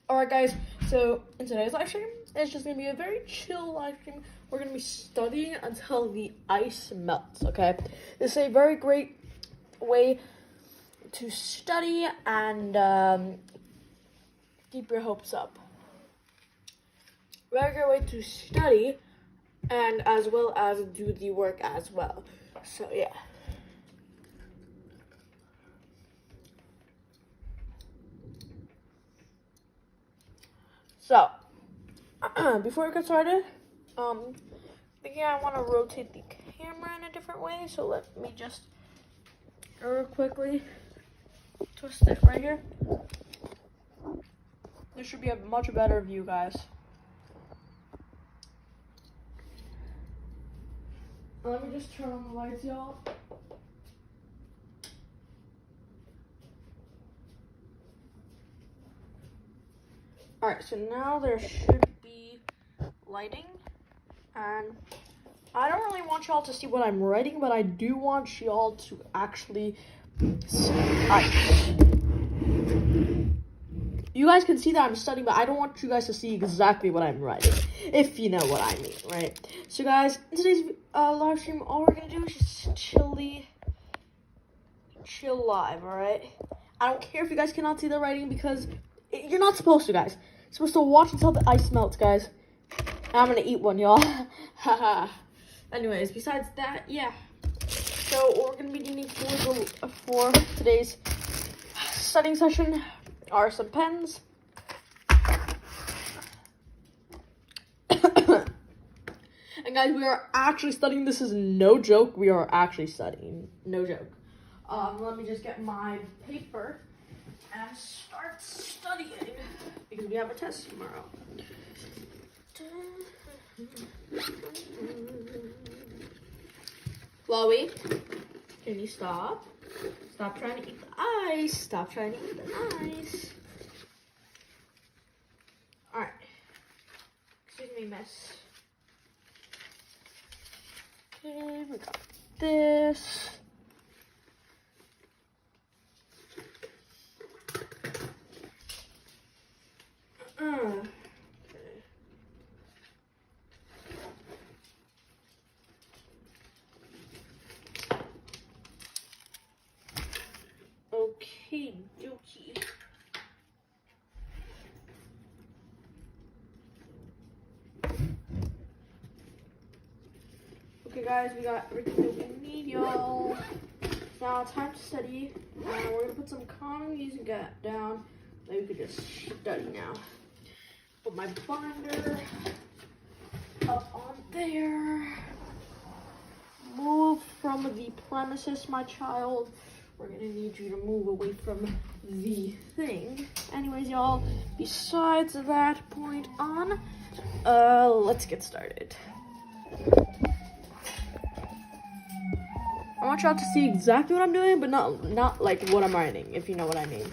Alright guys, so in today's live stream, it's just going to be a very chill live stream. We're going to be studying until the ice melts, okay? This is a very great way to study and keep your hopes up. Very great way to study and as well as do the work as well. So yeah. So, before we get started, thinking I want to rotate the camera in a different way, so let me just real quickly twist it right here. This should be a much better view, guys. Let me just turn on the lights, y'all. Alright, so now there should be lighting, and I don't really want y'all to see what I'm writing, but I do want y'all to actually see ice. You guys can see that I'm studying, but I don't want you guys to see exactly what I'm writing, if you know what I mean, right? So guys, in today's live stream, all we're going to do is just chill live, alright? I don't care if you guys cannot see the writing, because you're not supposed to, guys. You're supposed to watch until the ice melts, guys. I'm gonna eat one, y'all. Haha. Anyways, besides that, yeah. So what we're gonna be needing for today's studying session are some pens. And guys, we are actually studying. This is no joke. We are actually studying. No joke. Let me just get my paper and start studying because we have a test tomorrow. Chloe, can you stop? Stop trying to eat the ice. Stop trying to eat the ice. Alright. Excuse me, miss. Okay, we got this. Okay, dokie. Okay, guys, we got everything that we need, y'all. Now it's time to study. We're gonna put some calming music down. Then we could just study now. Put my binder up on there. Move from the premises, my child. We're gonna need you to move away from the thing. Anyways, y'all, besides that point on, let's get started. I want y'all to see exactly what I'm doing, but not like what I'm writing, if you know what I mean.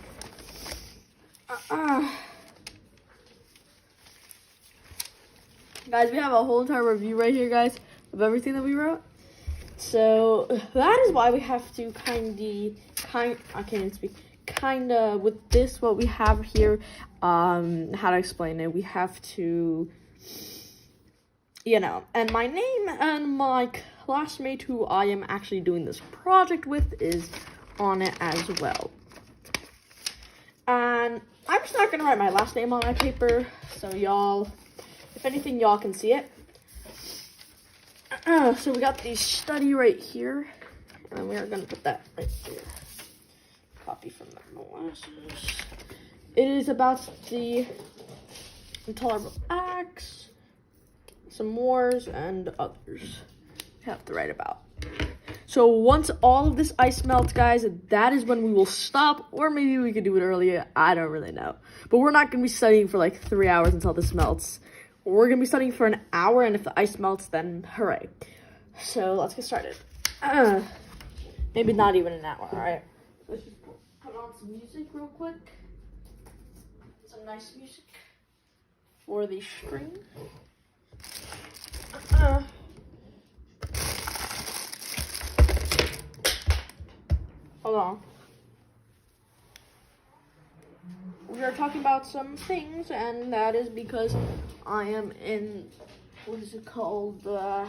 Guys, we have a whole entire review right here, guys, of everything that we wrote. So that is why we have to kinda with this, what we have here, how to explain it, we have to, you know, and my name and my classmate who I am actually doing this project with is on it as well. And I'm just not gonna write my last name on my paper, so y'all, if anything, y'all can see it. So we got the study right here, and we are gonna put that right here. Copy from the molasses. It is about the intolerable acts, some wars, and others we have to write about. So once all of this ice melts, guys, that is when we will stop, or maybe we could do it earlier. I don't really know. But we're not gonna be studying for like 3 hours until this melts. We're gonna be studying for an hour, and if the ice melts, then hooray. So let's get started. Maybe not even an hour, all right? Let's just put on some music real quick. Some nice music for the string. Hold on. We're we are talking about some things, and that is because I am in, what is it called? I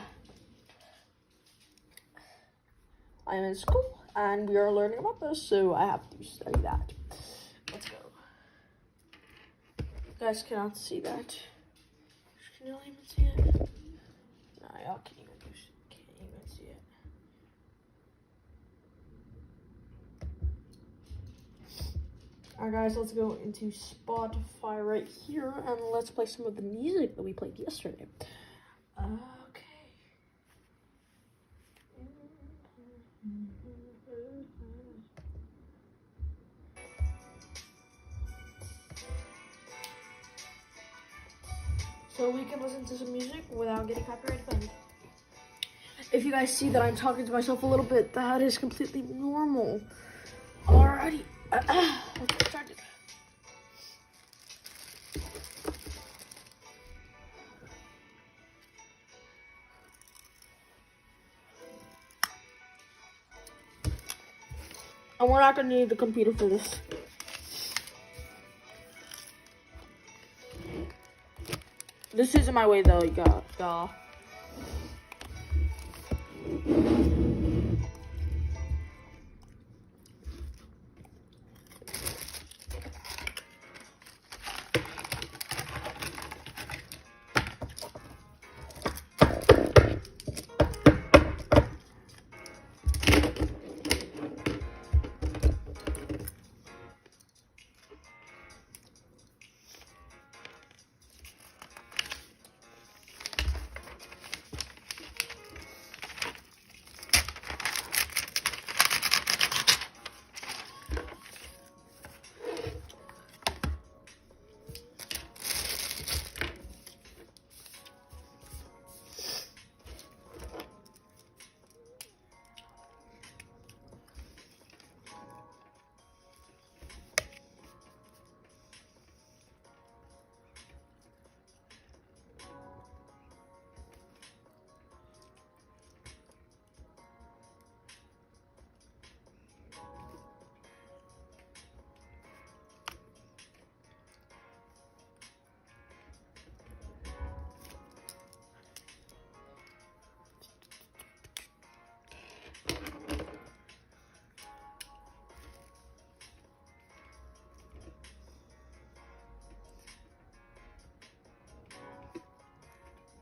am in school, and we are learning about this, so I have to study that. Let's go. You guys cannot see that. Can y'all even see it? No, y'all can't even see it. Alright guys, let's go into Spotify right here, and let's play some of the music that we played yesterday. Okay. So we can listen to some music without getting copyright claimed. If you guys see that I'm talking to myself a little bit, that is completely normal. Alrighty. Let's get started. And we're not gonna need the computer for this. This isn't my way though, y'all.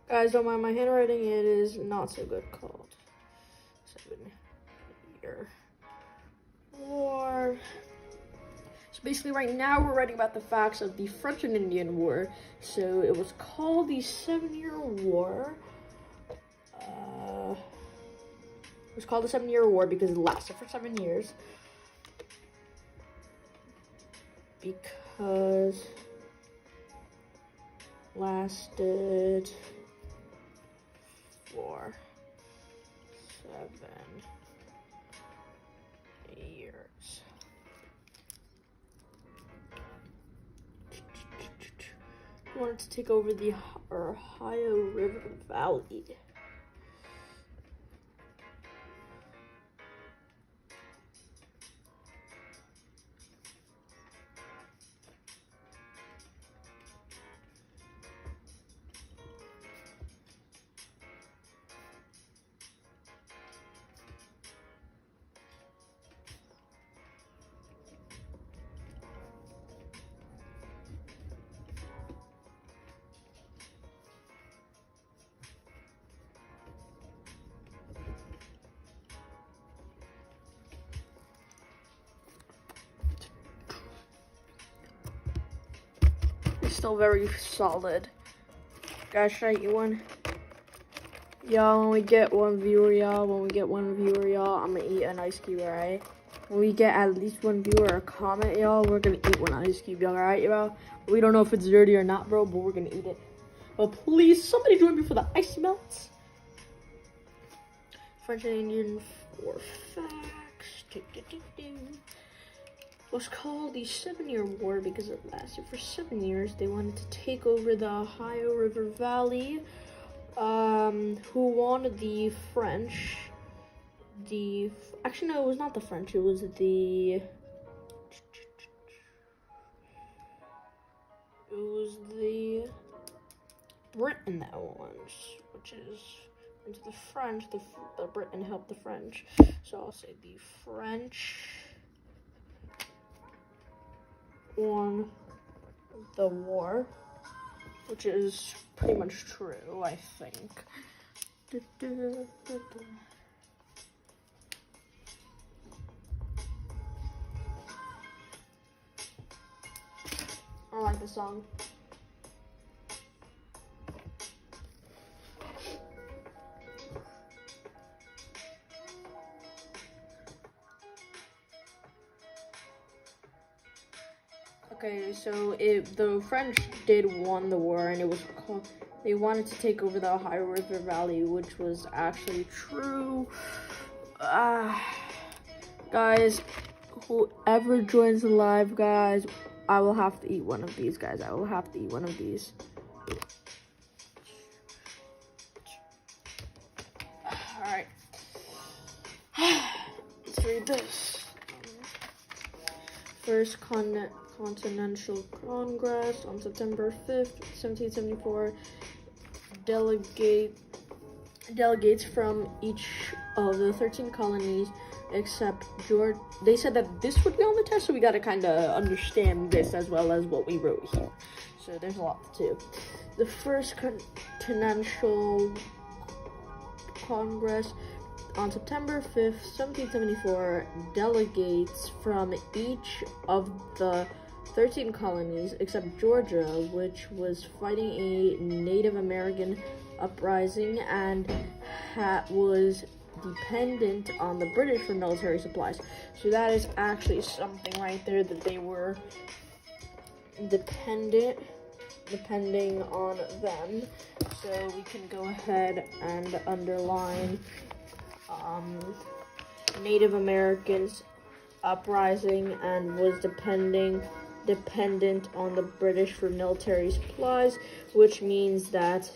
Guys, don't mind my handwriting, it is not so good. Called 7-Year War. So basically right now we're writing about the facts of the French and Indian War. So it was called the 7-Year War. It was called the 7-Year War because it lasted for 7 years. Because lasted for 7 years. He wanted to take over the Ohio River Valley. Still very solid. Guys, should I eat one? Y'all, when we get one viewer, y'all, I'm gonna eat an ice cube, alright? When we get at least one viewer or a comment, y'all, we're gonna eat one ice cube, y'all, alright, y'all? We don't know if it's dirty or not, bro, but we're gonna eat it. But please, somebody join me for the ice melts. French and Indian War facts. Was called the 7-Year War because it lasted for 7 years. They wanted to take over the Ohio River Valley. Who wanted the French? Actually, no, it was not the French. It was the was the Britain that won, which is into the French. The Britain helped the French, so I'll say the French won the war, which is pretty much true, I think. I like the song. Okay, so the French did won the war, and it was called, they wanted to take over the Ohio River Valley, which was actually true. Guys, whoever joins live, guys, I will have to eat one of these, guys. I will have to eat one of these. All right. Let's read this. First Continental Congress on September 5th, 1774. Delegates from each of the 13 colonies except Georgia. They said that this would be on the test, so we got to kind of understand this as well as what we wrote here. So there's a lot to do. The First Continental Congress on September 5th, 1774, delegates from each of the 13 colonies except Georgia, which was fighting a Native American uprising and was dependent on the British for military supplies. So that is actually something right there, that they were depending on them. So we can go ahead and underline Native Americans uprising and was dependent on the British for military supplies, which means that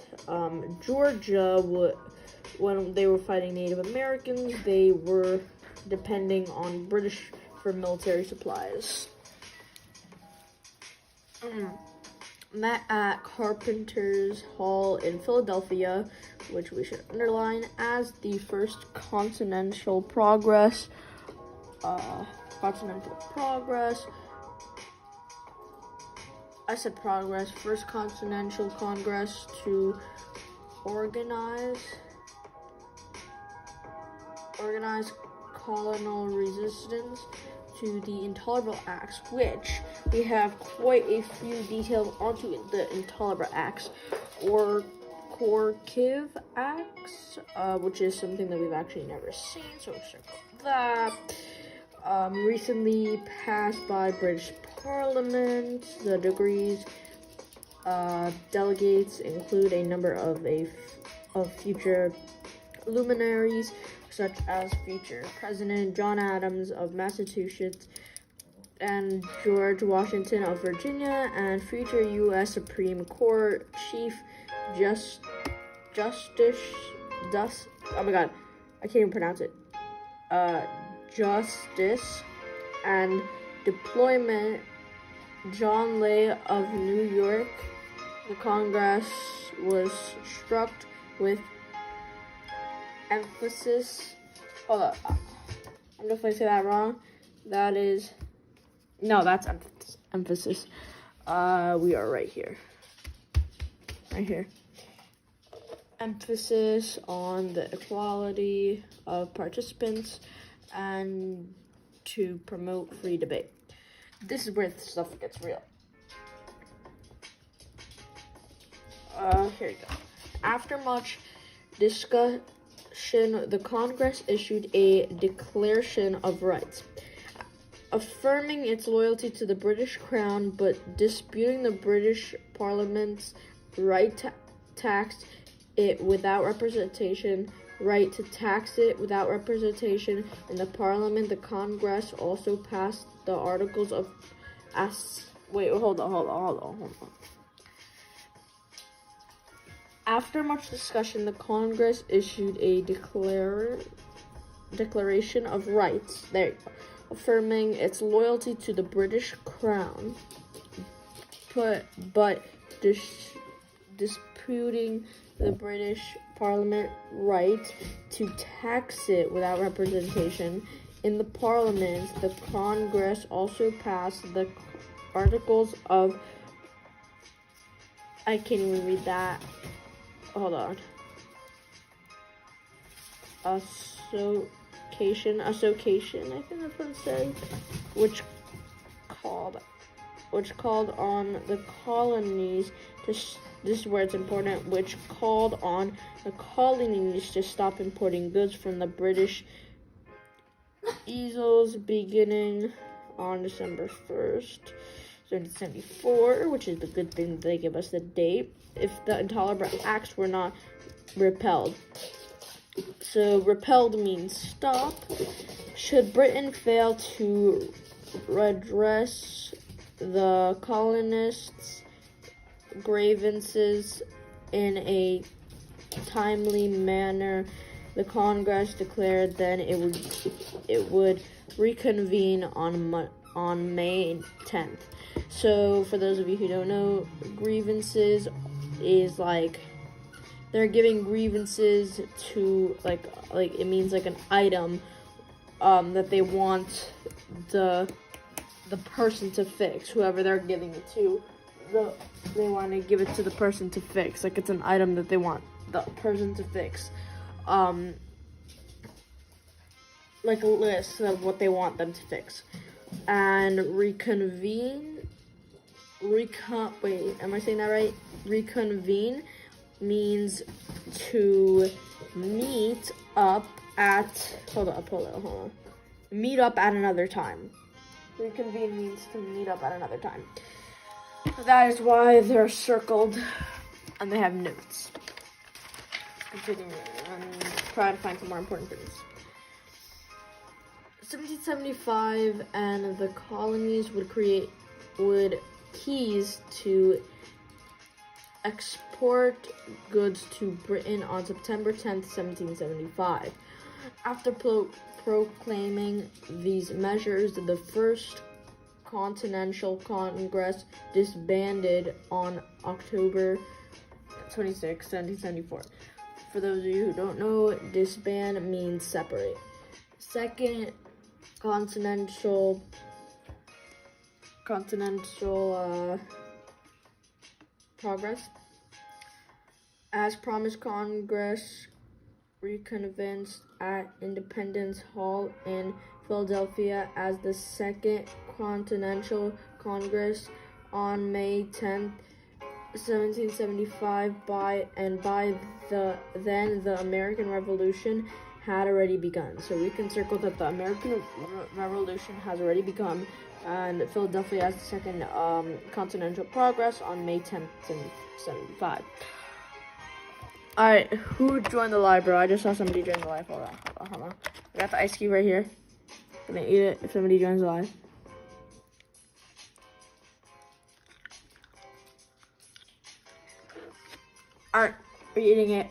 Georgia when they were fighting Native Americans, they were depending on British for military supplies. Met at Carpenter's Hall in Philadelphia, which we should underline as the First Continental Progress. First Continental Congress to organize colonial resistance to the Intolerable Acts, which we have quite a few details onto the Intolerable Acts, or Kharkiv Acts, which is something that we've actually never seen, so we'll check out that. Recently passed by British Parliament. The degrees delegates include a number of future luminaries, such as future President John Adams of Massachusetts and George Washington of Virginia, and future U.S. Supreme Court Chief Justice, oh my god, I can't even pronounce it, Justice and Deployment John Lay of New York. The Congress was struck with emphasis. Hold up, I'm definitely say that wrong. That's emphasis. We are right here. Emphasis on the equality of participants and to promote free debate. This is where the stuff gets real. Here you go. After much discussion, the Congress issued a Declaration of Rights, affirming its loyalty to the British Crown, but disputing the British Parliament's right to tax it without representation. In the Parliament, the Congress also passed the Articles of Hold on. After much discussion, the Congress issued a Declaration of Rights, affirming its loyalty to the British Crown, but disputing the British Parliament right to tax it without representation in the Parliament. The Congress also passed the Articles of... I can't even read that. Hold on. Association, I think that's what it says, which called on the colonies to, this is where it's important, which called on the colonies to stop importing goods from the British Isles beginning on December 1st, 1774, which is the good thing that they give us the date, if the Intolerable Acts were not repealed. So repelled means stop. Should Britain fail to redress the colonists' grievances in a timely manner, the Congress declared then it would reconvene on May 10th. So for those of you who don't know, grievances is like they're giving grievances to like it means like an item that they want the person to fix, whoever they're giving it to. They want to give it to the person to fix, like it's an item that they want the person to fix. Like a list of what they want them to fix. And reconvene, wait, am I saying that right? Reconvene means to meet up at, hold on. Meet up at another time. Reconvene means to meet up at another time. That is why they're circled and they have notes. Continuing, I'm trying to find some more important things. 1775, and the colonies would cease to export goods to Britain on September 10th, 1775. After proclaiming these measures, the First Continental Congress disbanded on October 26, 1774. For those of you who don't know, disband means separate. Second Continental Progress. As promised, Congress reconvenes at Independence Hall in Philadelphia as the Second Continental Congress on May 10th, 1775. By then the American Revolution had already begun. So we can circle that the American Revolution has already begun, and Philadelphia has the Second Continental Progress on May 10th, 1775. Alright, who joined the live, bro? I just saw somebody join the live. Hold on. I got the ice cube right here. I'm gonna eat it if somebody joins the live. Alright, we're eating it.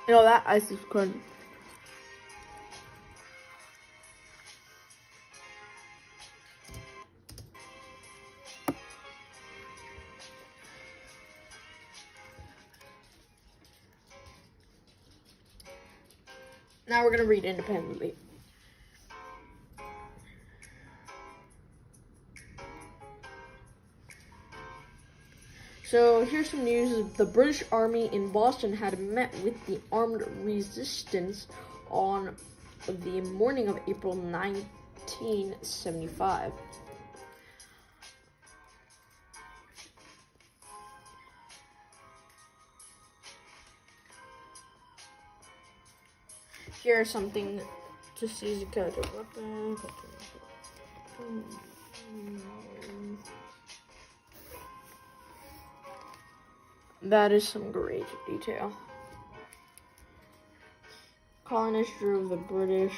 You know, that ice is good. Now we're gonna read independently. So here's some news. The British Army in Boston had met with the armed resistance on the morning of April 1975. Here's something to seize a character weapon. That is some great detail. Colonists drove the British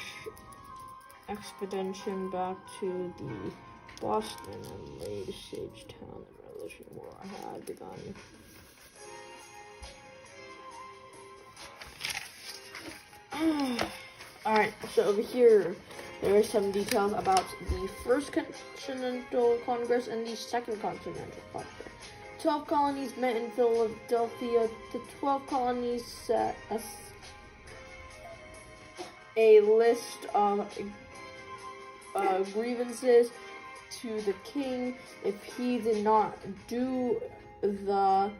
expedition back to the Boston and laid siege town. The Revolutionary War had begun. Alright, so over here, there are some details about the First Continental Congress and the Second Continental Congress. 12 colonies met in Philadelphia. The 12 colonies set a list of grievances to the king. If he did not do the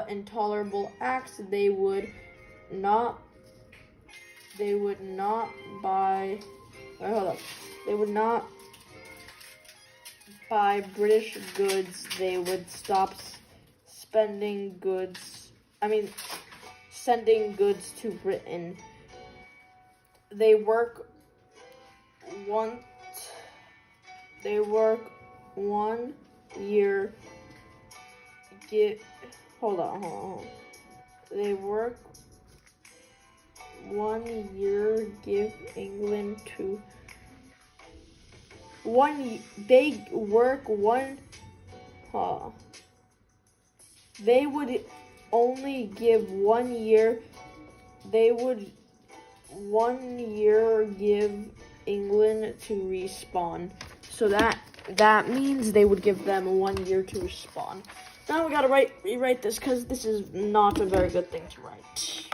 intolerable acts, they would not buy. They would not buy British goods. They would stop sending goods to Britain. They work 1 year. Hold on. They work 1 year. Give England to. They work one. They would only give 1 year. They would 1 year give England to respawn. So that means they would give them 1 year to respawn. Now we gotta rewrite this because this is not a very good thing to write.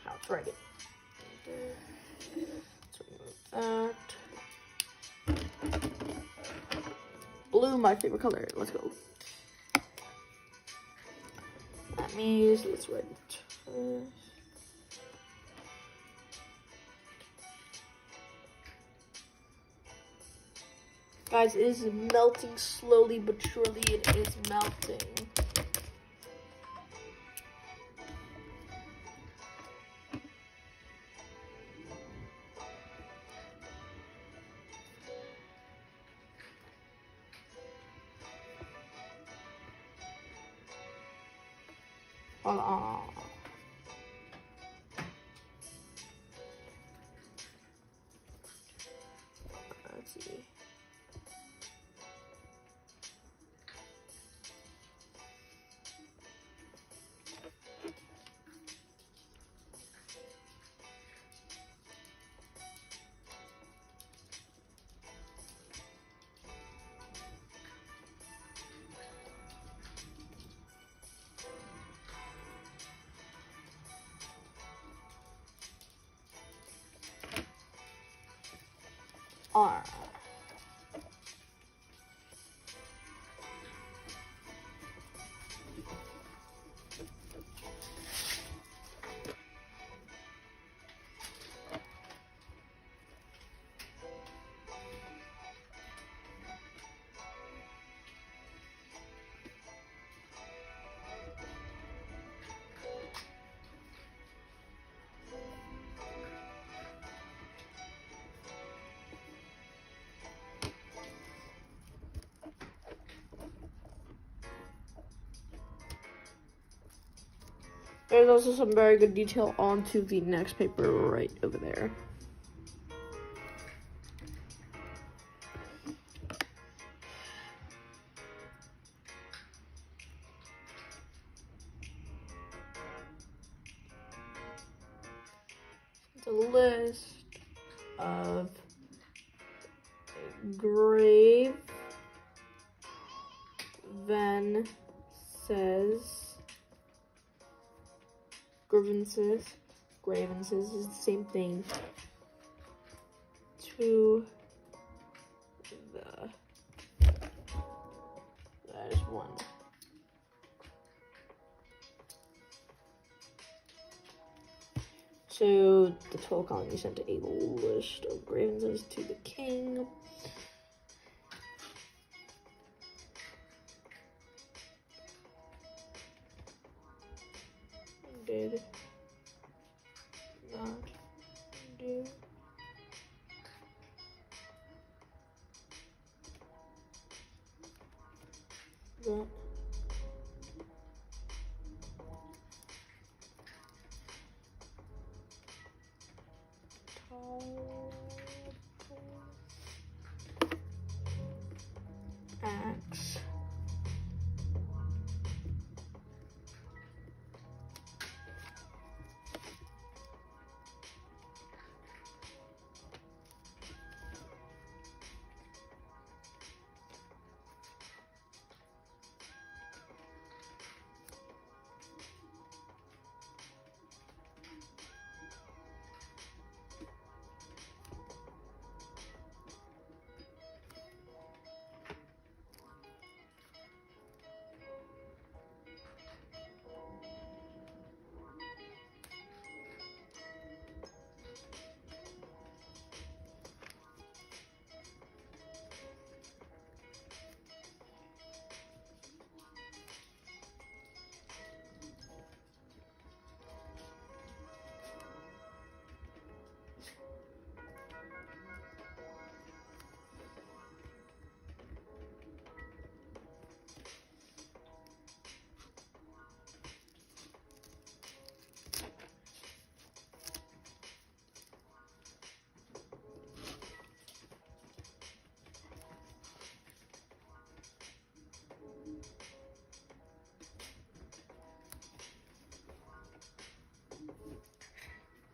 How to write it? Let's remove that. Blue, my favorite color. Let's go. That means let's write it. Guys, it is melting slowly but surely. It is melting. Hold on. Let's see. R. There's also some very good detail onto the next paper right over there. It's a list of grievances is the same thing to that is one. So the 12 colonies sent a list of grievances to the king. Did not do that.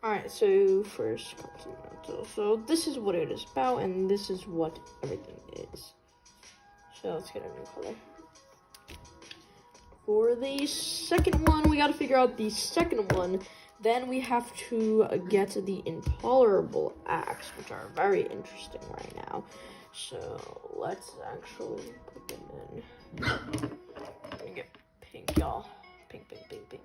Alright, so first Continental. So this is what it is about, and this is what everything is. So let's get a new color. For the second one, we gotta figure out the second one. Then we have to get the intolerable acts, which are very interesting right now. So let's actually put them in. I'm gonna get pink, y'all. Pink, pink, pink, pink.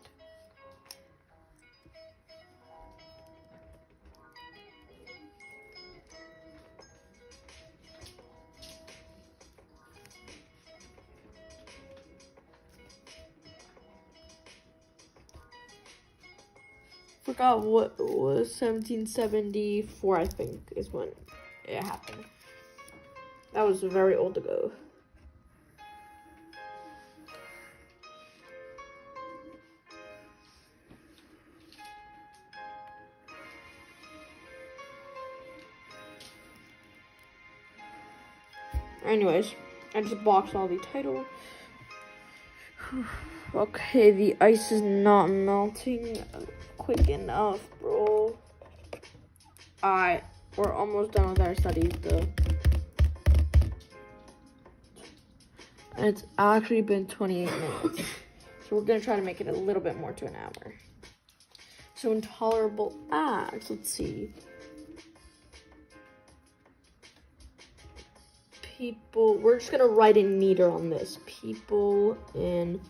Forgot what it was, 1774, I think, is when it happened. That was very old ago. Anyways, I just boxed all the title. Okay, the ice is not melting quick enough, bro. Alright, we're almost done with our studies, though. And it's actually been 28 minutes. So we're gonna try to make it a little bit more to an hour. So intolerable acts, let's see. People, we're just gonna write in meter on this. People in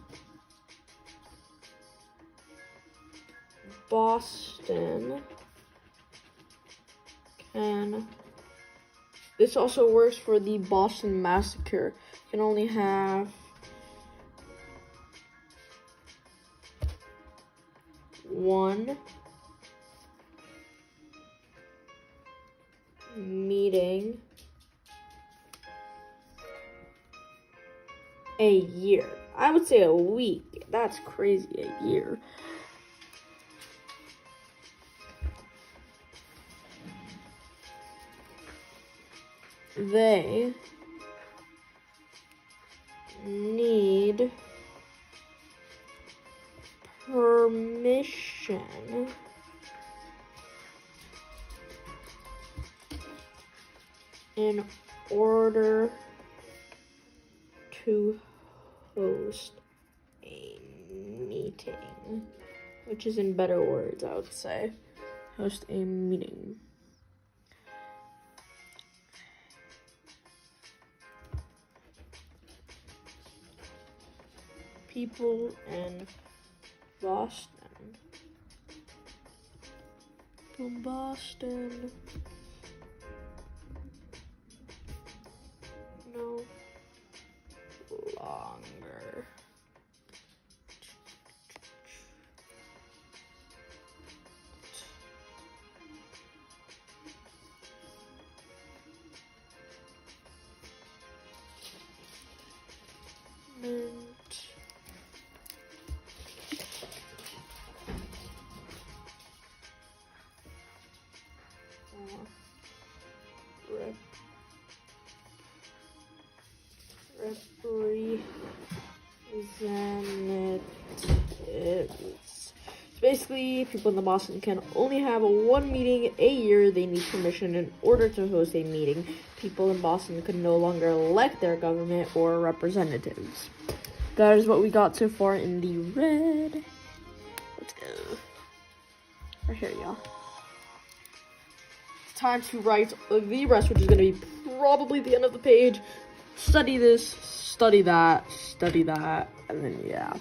Boston can, this also works for the Boston Massacre, can only have one meeting a year. I would say a week. That's crazy, a year. They need permission in order to host a meeting, which is in better words, I would say. Host a meeting. People in Boston. From Boston. No longer. Representatives. So basically, people in the Boston can only have one meeting a year. They need permission in order to host a meeting. People in Boston could no longer elect their government or representatives. That is what we got so far in the red. Let's go. Right here, y'all. It's time to write the rest, which is going to be probably the end of the page. Study this, study that, and then yeah.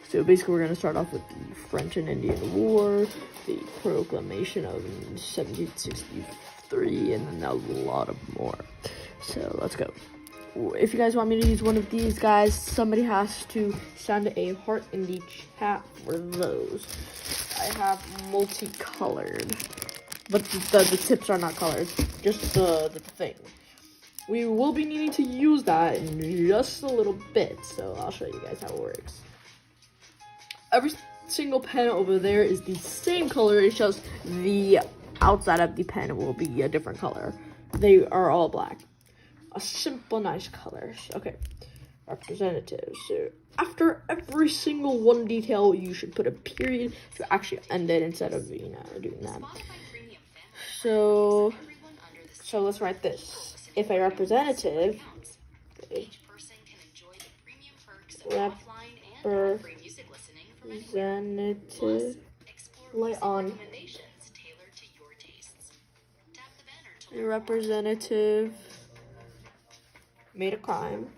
So basically we're going to start off with the French and Indian War, the Proclamation of 1763, and then a lot of more. So let's go. If you guys want me to use one of these guys, somebody has to send a heart in the chat for those. I have multicolored, but the tips are not colored, just the thing. We will be needing to use that in just a little bit, so I'll show you guys how it works. Every single pen over there is the same color, it's just the outside of the pen will be a different color. They are all black. A simple, nice color. Okay, representative. So after every single one detail, you should put a period to actually end it instead of, you know, doing that. So let's write this. If a representative, light on. A representative made a crime.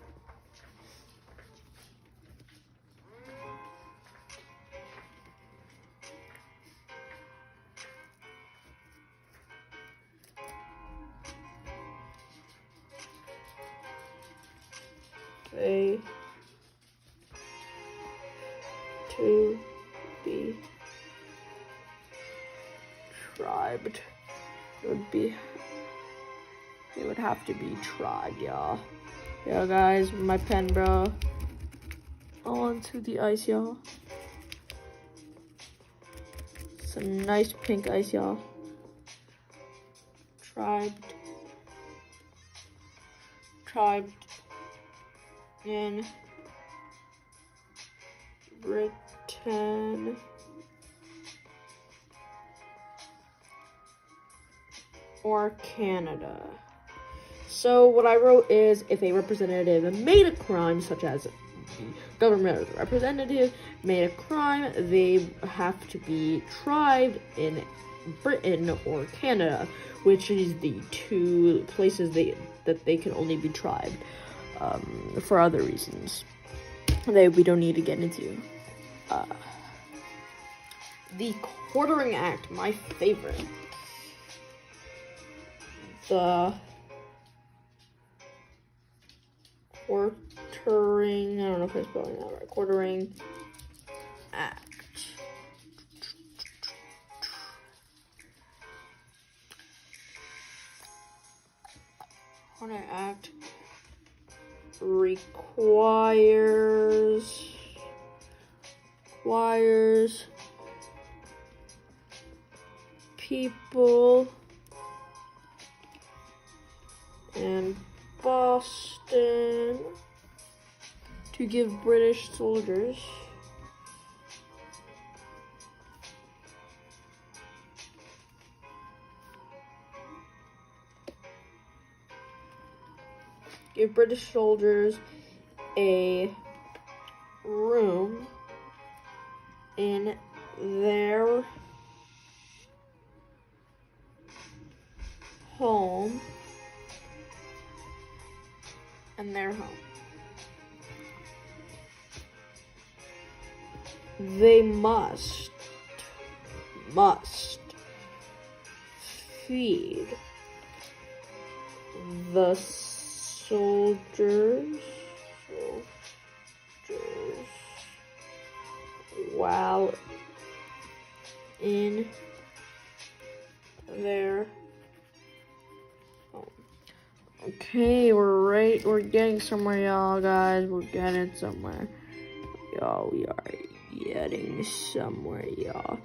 A to be tribed. It would have to be tried, y'all. Yeah, guys, my pen, bro. Onto the ice, y'all. Some nice pink ice, y'all. Tribed in Britain or Canada. So what I wrote is, if a representative made a crime, such as the government or the representative made a crime, they have to be tried in Britain or Canada, which is the two places that they can only be tried for other reasons that we don't need to get into. The Quartering Act, my favorite. The Quartering, I don't know if I'm spelling that right. Quartering Act. Quartering Act requires people in Boston to give British soldiers a room in their home They must feed the soldiers while in their home. Okay, we're getting somewhere, y'all, guys. We're getting somewhere. Y'all, we are getting somewhere, y'all.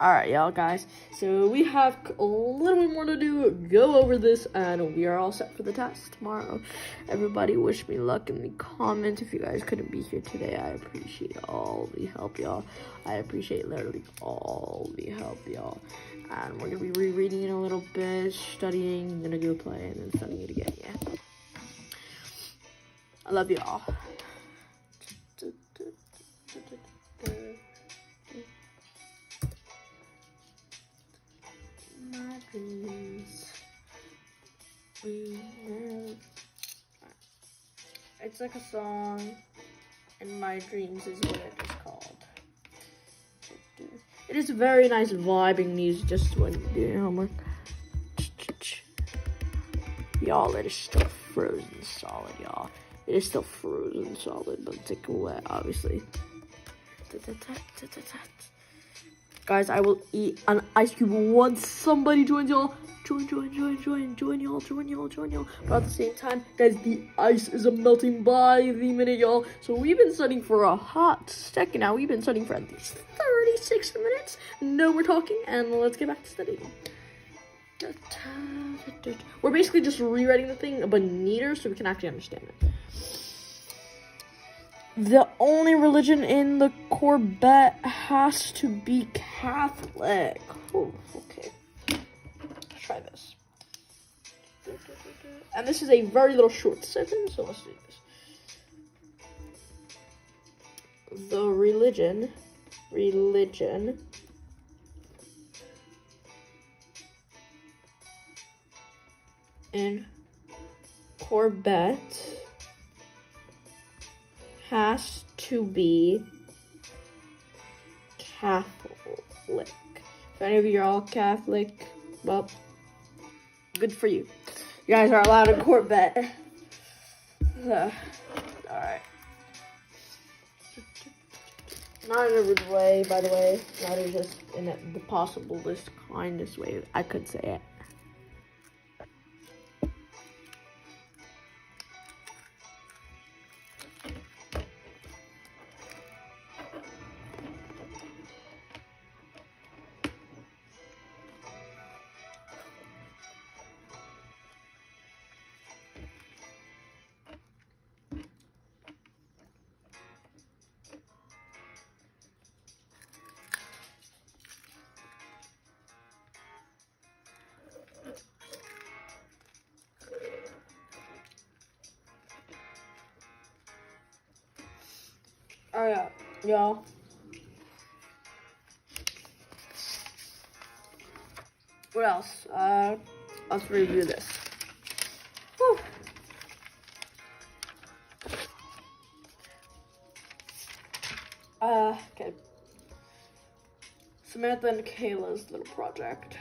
Alright, y'all, guys. So we have a little bit more to do. Go over this, and we are all set for the test tomorrow. Everybody wish me luck in the comments. If you guys couldn't be here today, I appreciate all the help, y'all. I appreciate literally all the help, y'all. And we're going to be rereading it a little bit, studying, gonna do a play, and then studying it again, yeah. I love y'all. My dreams. It's like a song, and My Dreams is what it is called. It is very nice vibing music just when you're doing homework. Y'all, it is still frozen solid, y'all. It is still frozen solid, but it's like wet, obviously. Guys, I will eat an ice cube once somebody joins, y'all. Join y'all. But at the same time, guys, the ice is melting by the minute, y'all. So we've been studying for a hot second now. We've been studying for at least 36 minutes. No more talking, and let's get back to studying. We're basically just rewriting the thing, but neater so we can actually understand it. The only religion in the Corbett has to be Catholic. Oh, okay. Let's try this. And this is a very little short sentence, so let's do this. The religion in Corbett has to be Catholic. If any of you are all Catholic, well, good for you. You guys are allowed in Corbett. Alright. Not in a rude way, by the way. Not in just in the possiblest, kindest way I could say it. Alright, y'all. What else? Let's review this. Whew. Okay. Samantha and Kayla's little project.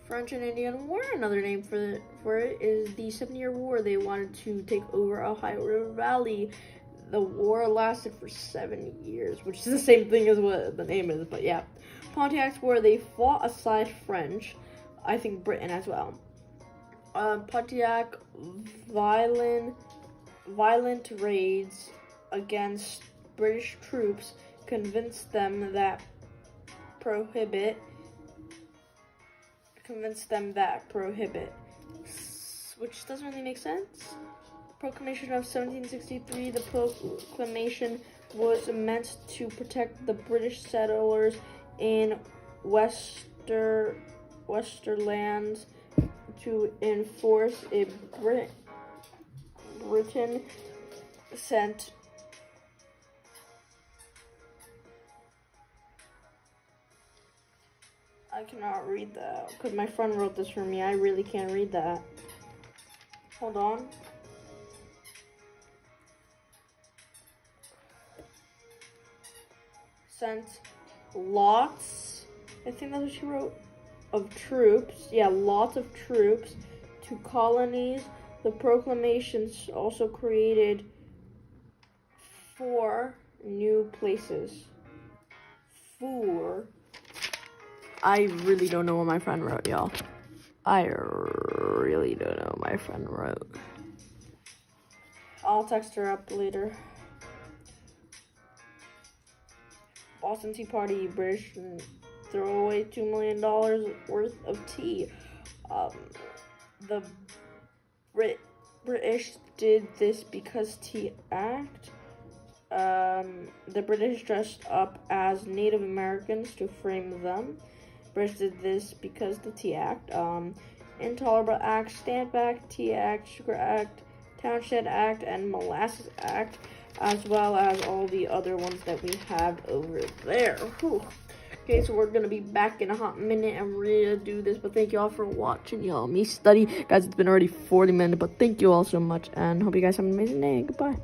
French and Indian War. Another name for it is the 7-Year War. They wanted to take over Ohio River Valley. The war lasted for 7 years, which is the same thing as what the name is, but yeah. Pontiac's War, they fought aside French, I think Britain as well. Pontiac violent raids against British troops convinced them that prohibit, which doesn't really make sense. Proclamation of 1763, the proclamation was meant to protect the British settlers in Westerlands to enforce a Britain sent I cannot read that because my friend wrote this for me. I really can't read that. Hold on. Sent lots, I think that's what she wrote, of troops. Yeah, lots of troops to colonies. The proclamations also created 4 new places. 4. I really don't know what my friend wrote, y'all. I really don't know what my friend wrote. I'll text her up later. Boston Tea Party, British throw away $2 million worth of tea. The British did this because Tea Act. The British dressed up as Native Americans to frame them. British did this because the Tea Act. Intolerable Act, Stamp Act, Tea Act, Sugar Act, Townshend Act, and Molasses Act, as well as all the other ones that we have over there. Whew. Okay, so we're going to be back in a hot minute and redo this, but thank you all for watching, y'all. Me study. Guys, it's been already 40 minutes, but thank you all so much, and hope you guys have an amazing day. Goodbye.